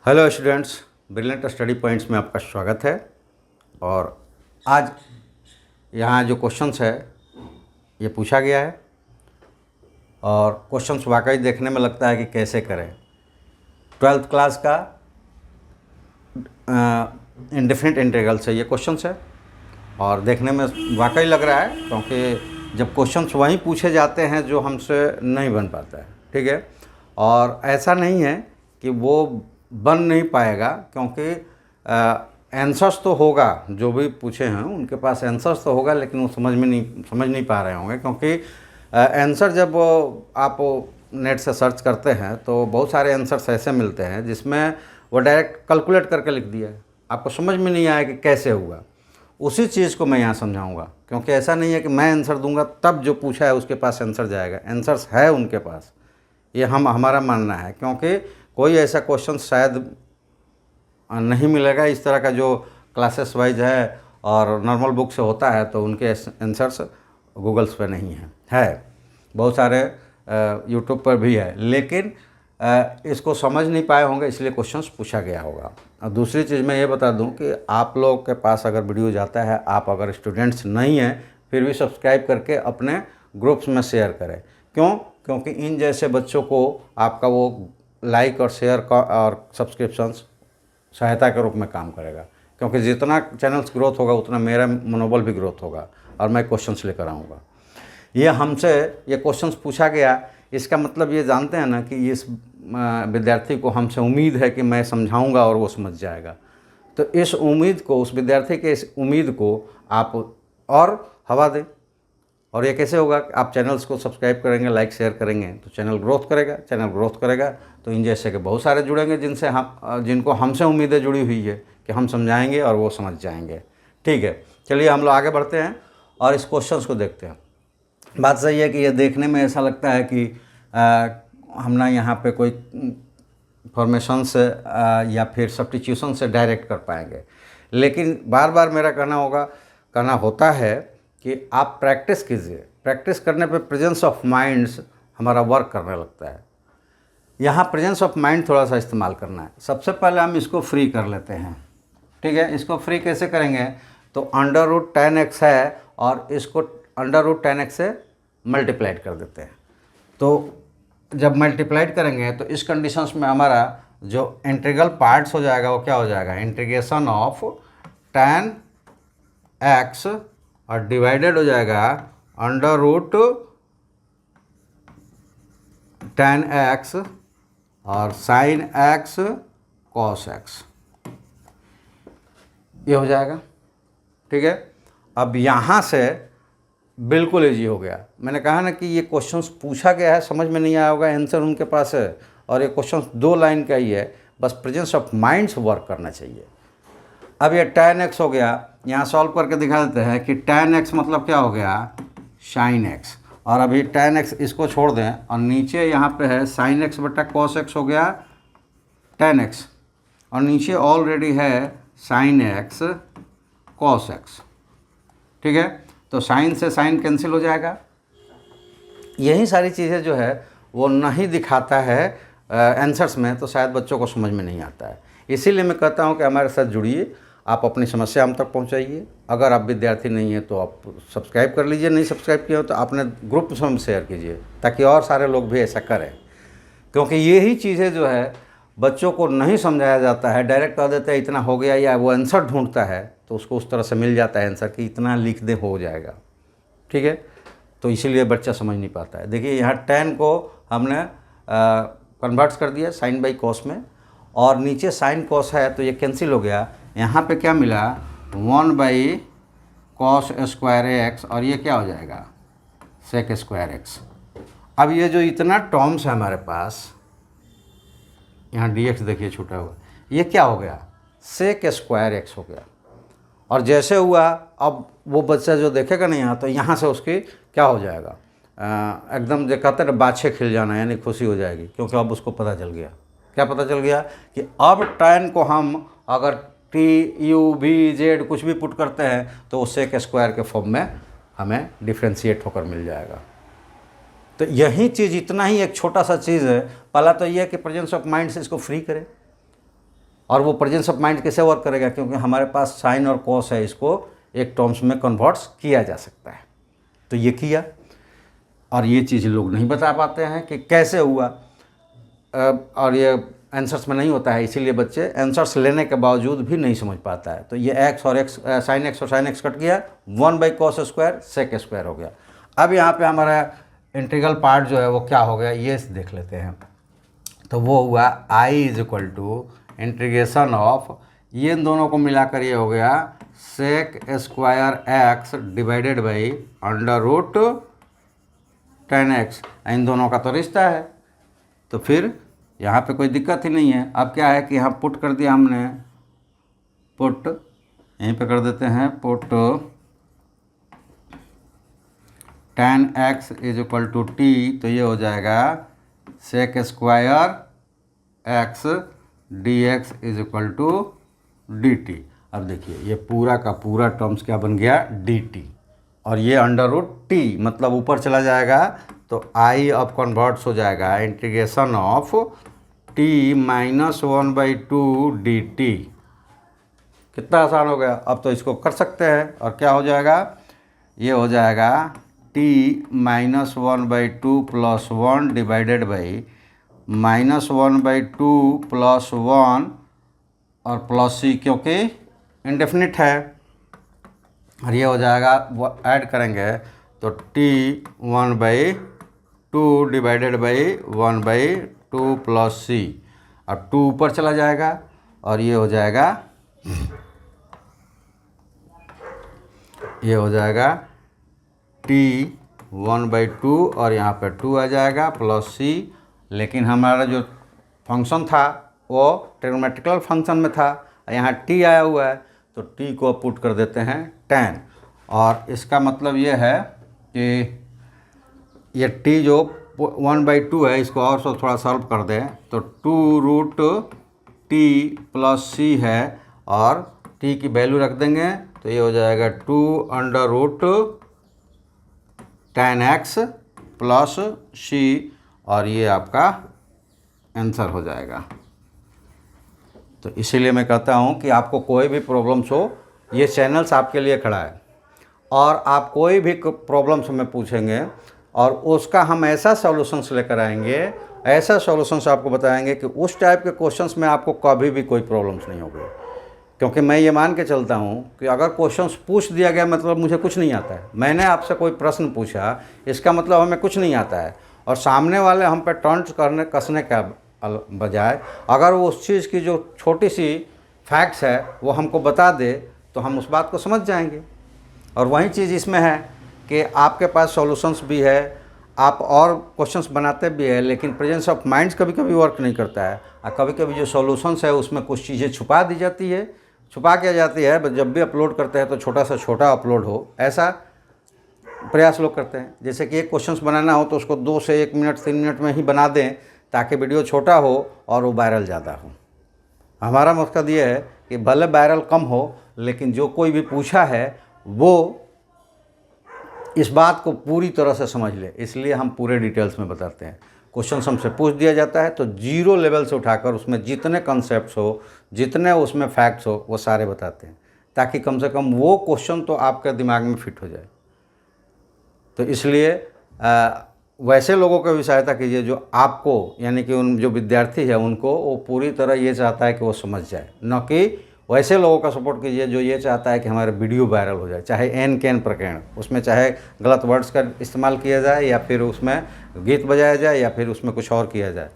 Hello students, brilliant study points में आपका स्वागत है। और आज यहाँ जो क्वेश्चंस है ये पूछा गया है और क्वेश्चंस वाकई देखने में लगता है कि कैसे करें। 12th क्लास का इंडेफिनिट इंटीग्रल से ये क्वेश्चंस है और देखने में वाकई लग रहा है, क्योंकि जब क्वेश्चंस वहीं पूछे जाते हैं जो हमसे नहीं बन पाता है। ठीक है, और ऐसा नहीं है कि वो बन नहीं पाएगा, क्योंकि आंसर्स तो होगा, जो भी पूछे हैं उनके पास आंसर्स तो होगा, लेकिन वो समझ नहीं पा रहे होंगे, क्योंकि आंसर जब आप नेट से सर्च करते हैं तो बहुत सारे आंसर्स ऐसे मिलते हैं जिसमें वो डायरेक्ट कैलकुलेट करके लिख दिया है, आपको समझ में नहीं आया कि कैसे हुआ। उसी चीज़ को मैं यहाँ समझाऊंगा, क्योंकि ऐसा नहीं है कि मैं आंसर दूंगा तब जो पूछा है उसके पास आंसर जाएगा। आंसर्स है उनके पास, ये हमारा मानना है, क्योंकि कोई ऐसा क्वेश्चन शायद नहीं मिलेगा इस तरह का जो क्लासेस वाइज है और नॉर्मल बुक से होता है, तो उनके आंसर्स गूगल्स पे नहीं है बहुत सारे यूट्यूब पर भी है, लेकिन इसको समझ नहीं पाए होंगे, इसलिए क्वेश्चंस पूछा गया होगा। और दूसरी चीज़ मैं ये बता दूं कि आप लोग के पास अगर वीडियो जाता है, आप अगर स्टूडेंट्स नहीं हैं फिर भी सब्सक्राइब करके अपने ग्रुप्स में शेयर करें। क्यों? क्योंकि इन जैसे बच्चों को आपका वो लाइक और शेयर का और सब्सक्रिप्शंस सहायता के रूप में काम करेगा, क्योंकि जितना चैनल्स ग्रोथ होगा उतना मेरा मनोबल भी ग्रोथ होगा और मैं क्वेश्चंस लेकर आऊँगा। ये हमसे ये क्वेश्चंस पूछा गया, इसका मतलब ये जानते हैं ना कि इस विद्यार्थी को हमसे उम्मीद है कि मैं समझाऊंगा और वो समझ जाएगा। तो इस उम्मीद को, उस विद्यार्थी के इस उम्मीद को आप और हवा दें। और ये कैसे होगा? आप चैनल्स को सब्सक्राइब करेंगे, लाइक शेयर करेंगे तो चैनल ग्रोथ करेगा। चैनल ग्रोथ करेगा तो इन जैसे के बहुत सारे जुड़ेंगे जिनको हमसे उम्मीदें जुड़ी हुई है कि हम समझाएंगे और वो समझ जाएंगे। ठीक है, चलिए हम लोग आगे बढ़ते हैं और इस क्वेश्चंस को देखते हैं। बात सही है कि ये देखने में ऐसा लगता है कि हम ना यहाँ पे कोई फॉर्मेशन से या फिर सब्स्टिट्यूशन से डायरेक्ट कर पाएंगे, लेकिन बार बार मेरा कहना होता है कि आप प्रैक्टिस कीजिए। प्रैक्टिस करने पे प्रेजेंस ऑफ माइंड्स हमारा वर्क करने लगता है। यहाँ प्रेजेंस ऑफ माइंड थोड़ा सा इस्तेमाल करना है। सबसे पहले हम इसको फ्री कर लेते हैं। ठीक है, इसको फ्री कैसे करेंगे? तो √10x है और इसको √10x से मल्टीप्लाइड कर देते हैं। तो जब मल्टीप्लाइड करेंगे तो इस कंडीशंस में हमारा जो इंटीग्रल पार्ट्स हो जाएगा वो क्या हो जाएगा? इंटीग्रेशन ऑफ 10x और डिवाइडेड हो जाएगा √10x और sin x cos x, ये हो जाएगा। ठीक है, अब यहाँ से बिल्कुल इजी हो गया। मैंने कहा ना कि ये क्वेश्चंस पूछा गया है, समझ में नहीं आया होगा, आंसर उनके पास है और ये क्वेश्चंस 2 लाइन का ही है, बस प्रेजेंस ऑफ माइंड्स वर्क करना चाहिए। अब ये tan x हो गया, यहाँ सॉल्व करके दिखा देते हैं कि tan x मतलब क्या हो गया? sin x। और अभी tan x इसको छोड़ दें और नीचे यहाँ पे है sin x बटा cos x हो गया tan x, और नीचे ऑलरेडी है sin x cos x। ठीक है, तो साइन से साइन कैंसिल हो जाएगा। यही सारी चीज़ें जो है वो नहीं दिखाता है आंसर्स में, तो शायद बच्चों को समझ में नहीं आता है। इसीलिए मैं कहता हूँ कि हमारे साथ जुड़िए, आप अपनी समस्या हम तक पहुँचाइए। अगर आप विद्यार्थी नहीं हैं तो आप सब्सक्राइब कर लीजिए, नहीं सब्सक्राइब किया हो तो आपने ग्रुप में शेयर कीजिए, ताकि और सारे लोग भी ऐसा करें। क्योंकि यही चीज़ें जो है बच्चों को नहीं समझाया जाता है, डायरेक्ट कह देते हैं इतना हो गया, या वो आंसर ढूंढता है तो उसको उस तरह से मिल जाता है आंसर कि इतना लिख दे हो जाएगा। ठीक है, तो इसीलिए बच्चा समझ नहीं पाता है। देखिए यहाँ tan को हमने कन्वर्ट्स कर दिया sin बाई cos में, और नीचे sin cos है तो ये कैंसिल हो गया। यहाँ पे क्या मिला? 1/cos स्क्वायर x, और ये क्या हो जाएगा? sec square x। अब ये जो इतना टर्म्स है हमारे पास, यहाँ dx देखिए छूटा हुआ, ये क्या हो गया? sec स्क्वायर x हो गया। और जैसे हुआ, अब वो बच्चा जो देखेगा नहीं यहाँ, तो यहाँ से उसकी क्या हो जाएगा? एकदम जो कहते हैं बाछे खिल जाना, यानी खुशी हो जाएगी, क्योंकि अब उसको पता चल गया। क्या पता चल गया? कि अब tan को हम अगर t u v z कुछ भी पुट करते हैं तो उससे एक स्क्वायर के फॉर्म में हमें डिफ्रेंशिएट होकर मिल जाएगा। तो यही चीज़, इतना ही एक छोटा सा चीज़ है। पहला तो यह है कि प्रेजेंस ऑफ माइंड से इसको फ्री करें। और वो प्रेजेंस ऑफ माइंड कैसे वर्क करेगा, क्योंकि हमारे पास साइन और कॉस है, इसको एक टर्म्स में कन्वर्ट्स किया जा सकता है। तो ये किया, और ये चीज़ लोग नहीं बता पाते हैं कि कैसे हुआ, और ये आंसर्स में नहीं होता है, इसीलिए बच्चे आंसर्स लेने के बावजूद भी नहीं समझ पाता है। तो ये एक्स और एक्स, साइन एक्स और साइन एक्स कट गया, 1/cos² सेक स्क्वायर हो गया। अब यहाँ पे हमारा इंटीग्रल पार्ट जो है वो क्या हो गया, ये देख लेते हैं। तो वो हुआ I=इंटीग्रेशन ऑफ, ये इन दोनों को मिलाकर ये हो गया sec² x divided by √tan x। इन दोनों का तो रिश्ता है, तो फिर यहाँ पे कोई दिक्कत ही नहीं है। अब क्या है कि यहाँ पुट कर दिया हमने, पुट यहीं पे कर देते हैं, पुट tan x = t, तो ये हो जाएगा sec² x dx = dt। अब देखिए ये पूरा का पूरा टर्म्स क्या बन गया, dt, और ये √t मतलब ऊपर चला जाएगा, तो I अब कन्वर्ट्स हो जाएगा इंटीग्रेशन ऑफ t -1/2 dt। कितना आसान हो गया। अब तो इसको कर सकते हैं, और क्या हो जाएगा, ये हो जाएगा t -1/2 + 1 डिवाइडेड बाई -1/2 + 1 और प्लस c, क्योंकि इंडेफिनिट है, और ये हो जाएगा, वो ऐड करेंगे तो t 1/2 डिवाइडेड बाई 1/2 + c, और 2 ऊपर चला जाएगा, और ये हो जाएगा, ये हो जाएगा t 1/2 और यहाँ पे 2 आ जाएगा प्लस c। लेकिन हमारा जो फंक्शन था वो ट्रिग्नोमेट्रिकल फंक्शन में था, यहाँ t आया हुआ है, तो t को पुट कर देते हैं tan, और इसका मतलब ये है कि ये t जो 1/2 है, इसको और सब थोड़ा सॉल्व कर दें तो 2√t + c है, और t की वैल्यू रख देंगे, तो ये हो जाएगा 2√tan x + c, और ये आपका आंसर हो जाएगा। तो इसीलिए मैं कहता हूँ कि आपको कोई भी प्रॉब्लम्स हो, ये चैनल्स आपके लिए खड़ा है, और आप कोई भी प्रॉब्लम्स हमें पूछेंगे और उसका हम ऐसा सॉल्यूशंस लेकर आएंगे, ऐसा सॉल्यूशंस आपको बताएंगे कि उस टाइप के क्वेश्चंस में आपको कभी भी कोई प्रॉब्लम्स नहीं होगी। क्योंकि मैं ये मान के चलता हूँ कि अगर क्वेश्चंस पूछ दिया गया मतलब मुझे कुछ नहीं आता है, मैंने आपसे कोई प्रश्न पूछा इसका मतलब हमें कुछ नहीं आता है, और सामने वाले हम पे टॉन्ट करने कसने का बजाय अगर वो उस चीज़ की जो छोटी सी फैक्ट्स है वो हमको बता दे तो हम उस बात को समझ जाएंगे। और वही चीज़ इसमें है कि आपके पास सॉल्यूशंस भी है, आप और क्वेश्चंस बनाते भी है, लेकिन प्रेजेंस ऑफ माइंड्स कभी कभी वर्क नहीं करता है, और कभी कभी जो सॉल्यूशंस है उसमें कुछ चीज़ें छुपा दी जाती है, छुपा के जाती है। जब भी अपलोड करते हैं तो छोटा से छोटा अपलोड हो, ऐसा प्रयास लोग करते हैं। जैसे कि एक क्वेश्चंस बनाना हो तो उसको 2 से 1 मिनट 3 मिनट में ही बना दें ताकि वीडियो छोटा हो और वो वायरल ज़्यादा हो। हमारा मकसद ये है कि भले वायरल कम हो, लेकिन जो कोई भी पूछा है वो इस बात को पूरी तरह से समझ ले, इसलिए हम पूरे डिटेल्स में बताते हैं। क्वेश्चन हमसे पूछ दिया जाता है तो 0 लेवल से उठाकर उसमें जितने कॉन्सेप्ट्स हो, जितने उसमें फैक्ट्स हो, वो सारे बताते हैं, ताकि कम से कम वो क्वेश्चन तो आपके दिमाग में फिट हो जाए। तो इसलिए वैसे लोगों की भी सहायता कीजिए जो आपको, यानी कि उन जो विद्यार्थी है उनको वो पूरी तरह ये चाहता है कि वो समझ जाए, न कि वैसे लोगों का सपोर्ट कीजिए जो ये चाहता है कि हमारे वीडियो वायरल हो जाए, चाहे एन के एन प्रकरण, उसमें चाहे गलत वर्ड्स का इस्तेमाल किया जाए या फिर उसमें गीत बजाया जाए या फिर उसमें कुछ और किया जाए।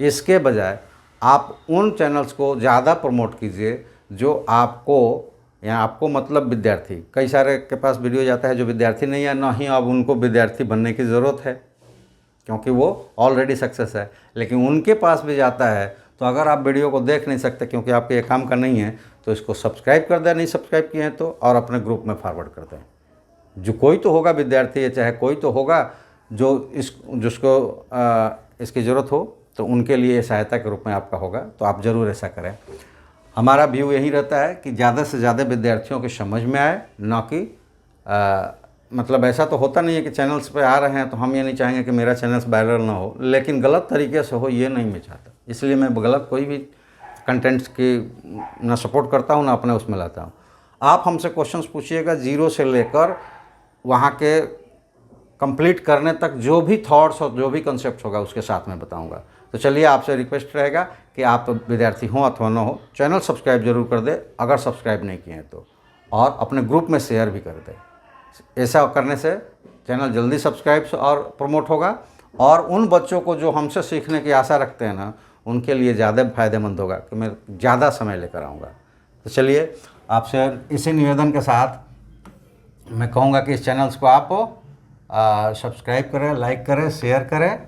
इसके बजाय आप उन चैनल्स को ज़्यादा प्रमोट कीजिए जो आपको, या आपको मतलब विद्यार्थी, कई सारे के पास वीडियो जाता है जो विद्यार्थी नहीं है, ना ही अब उनको विद्यार्थी बनने की ज़रूरत है क्योंकि वो ऑलरेडी सक्सेस है, लेकिन उनके पास भी जाता है। तो अगर आप वीडियो को देख नहीं सकते क्योंकि आपके ये काम का नहीं है तो इसको सब्सक्राइब कर दें, नहीं सब्सक्राइब किए हैं तो, और अपने ग्रुप में फॉरवर्ड कर दें। जो कोई तो होगा विद्यार्थी है, चाहे कोई तो होगा जो जिसको इसकी ज़रूरत हो, तो उनके लिए सहायता के रूप में आपका होगा, तो आप ज़रूर ऐसा करें। हमारा व्यू यही रहता है कि ज़्यादा से ज़्यादा विद्यार्थियों को समझ में आए, ना कि मतलब ऐसा तो होता नहीं है कि चैनल्स पे आ रहे हैं तो हम ये नहीं चाहेंगे कि मेरा चैनल्स वायरल ना हो, लेकिन गलत तरीके से हो ये नहीं मैं चाहता। इसलिए मैं गलत कोई भी कंटेंट्स की ना सपोर्ट करता हूँ ना अपने उसमें लाता हूँ। आप हमसे क्वेश्चंस पूछिएगा, जीरो से लेकर वहाँ के कंप्लीट करने तक जो भी थॉट्स और जो भी कंसेप्ट होगा उसके साथ में बताऊंगा। तो चलिए, आपसे रिक्वेस्ट रहेगा कि आप विद्यार्थी हों अथवा ना हो, चैनल सब्सक्राइब जरूर कर दें अगर सब्सक्राइब नहीं किए हैं तो, और अपने ग्रुप में शेयर भी कर दें। ऐसा करने से चैनल जल्दी सब्सक्राइब और प्रमोट होगा, और उन बच्चों को जो हमसे सीखने की आशा रखते हैं ना, उनके लिए ज़्यादा फायदेमंद होगा कि मैं ज़्यादा समय लेकर आऊँगा। तो चलिए, आपसे इसी निवेदन के साथ मैं कहूँगा कि इस चैनल्स को आप सब्सक्राइब करें, लाइक करें, शेयर करें,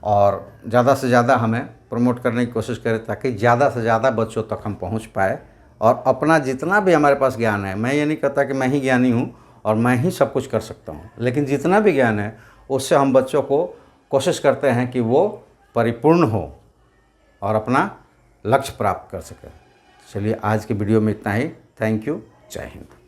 और ज़्यादा से ज़्यादा हमें प्रमोट करने की कोशिश करें ताकि ज़्यादा से ज़्यादा बच्चों तक हम पहुँच पाए। और अपना जितना भी हमारे पास ज्ञान है, मैं ये नहीं कहता कि मैं ही ज्ञानी हूँ और मैं ही सब कुछ कर सकता हूँ, लेकिन जितना भी ज्ञान है उससे हम बच्चों को कोशिश करते हैं कि वो परिपूर्ण हो और अपना लक्ष्य प्राप्त कर सके। चलिए, आज की वीडियो में इतना ही। Thank you. जय हिंद।